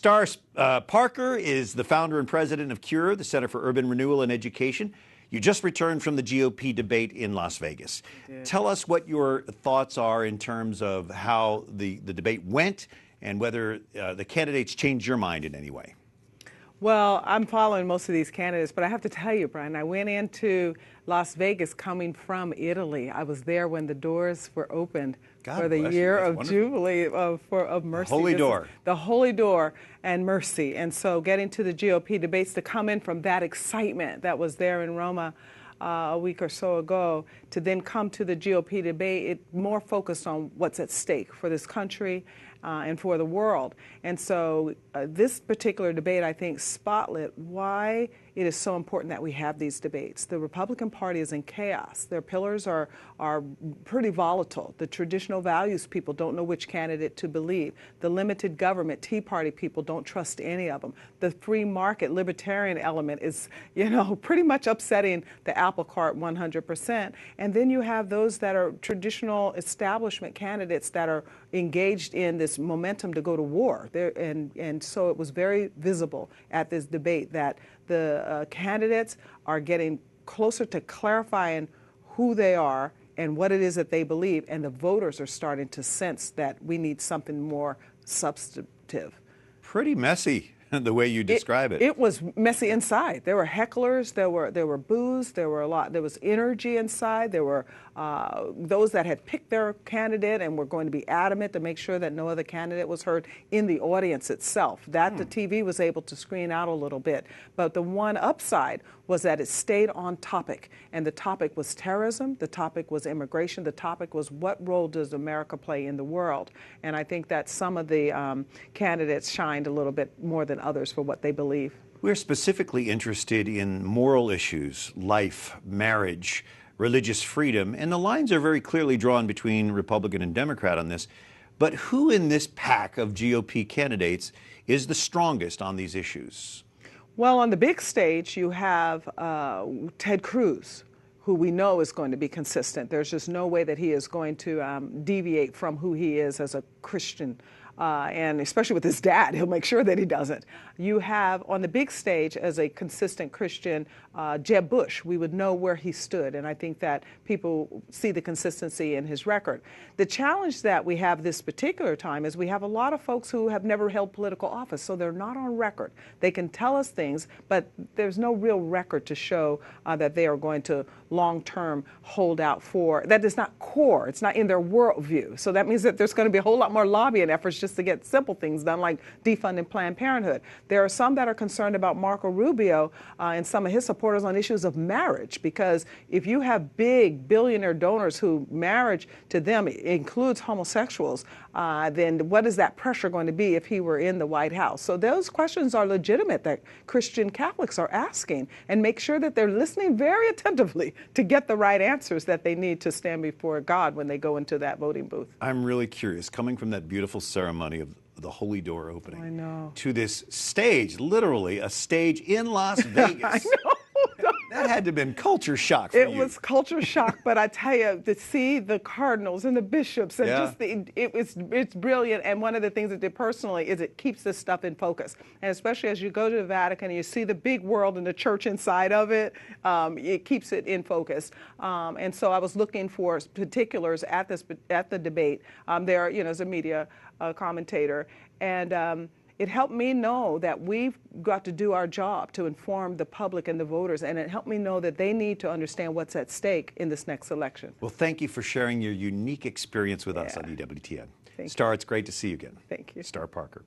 Star Parker is the founder and president of CURE, the Center for Urban Renewal and Education. You just returned from the GOP debate in Las Vegas. Tell us what your thoughts are in terms of how the debate went and whether the candidates changed your mind in any way. Well, I'm following most of these candidates, but I have to tell you, Brian, I went into Las Vegas coming from Italy. I was there when the doors were opened for the year of Jubilee of Mercy. The Holy Door. The Holy Door and Mercy. And so getting to the GOP debates, to come in from that excitement that was there in Roma a week or so ago, to then come to the GOP debate, it more focused on what's at stake for this country and for the world. And so this particular debate, I think, spotlit why it is so important that we have these debates. The Republican Party is in chaos. Their pillars are pretty volatile. The traditional values people don't know which candidate to believe. The limited government, Tea Party people don't trust any of them. The free market, libertarian element is, pretty much upsetting the apple cart 100%. And then you have those that are traditional establishment candidates that are engaged in this momentum to go to war. And so it was very visible at this debate that the candidates are getting closer to clarifying who they are and what it is that they believe, and the voters are starting to sense that we need something more substantive. Pretty messy, the way you describe it. It was messy inside. There were hecklers, there were boos, there was energy inside. There were those that had picked their candidate and were going to be adamant to make sure that no other candidate was heard in the audience itself. That the TV was able to screen out a little bit. But the one upside was that it stayed on topic. And the topic was terrorism, the topic was immigration, the topic was what role does America play in the world. And I think that some of the candidates shined a little bit more than others for what they believe. We're specifically interested in moral issues, life, marriage, religious freedom, and the lines are very clearly drawn between Republican and Democrat on this. But who in this pack of GOP candidates is the strongest on these issues? Well, on the big stage, you have Ted Cruz, who we know is going to be consistent. There's just no way that he is going to deviate from who he is as a Christian. And especially with his dad, he'll make sure that he doesn't. You have, on the big stage, as a consistent Christian, Jeb Bush. We would know where he stood, and I think that people see the consistency in his record. The challenge that we have this particular time is we have a lot of folks who have never held political office, so they're not on record. They can tell us things, but there's no real record to show that they are going to long-term hold out for. That is not core. It's not in their worldview. So that means that there's going to be a whole lot more lobbying efforts just to get simple things done, like defunding Planned Parenthood. There are some that are concerned about Marco Rubio and some of his supporters on issues of marriage, because if you have big billionaire donors who marriage to them includes homosexuals, then what is that pressure going to be if he were in the White House? So those questions are legitimate that Christian Catholics are asking, and make sure that they're listening very attentively to get the right answers that they need to stand before God when they go into that voting booth. I'm really curious, coming from that beautiful ceremony of the Holy Door opening I know. to this stage, literally a stage in Las Vegas. I know. That had to have been culture shock for you. It was culture shock, but I tell you, to see the cardinals and the bishops and just it's brilliant. And one of the things it did personally is it keeps this stuff in focus. And especially as you go to the Vatican and you see the big world and the church inside of it, it keeps it in focus. And so I was looking for particulars at the debate. There, as a media commentator, and it helped me know that we've got to do our job to inform the public and the voters, and it helped me know that they need to understand what's at stake in this next election. Well, thank you for sharing your unique experience with us on EWTN. Thank Star, it's great to see you again. Thank you. Star Parker.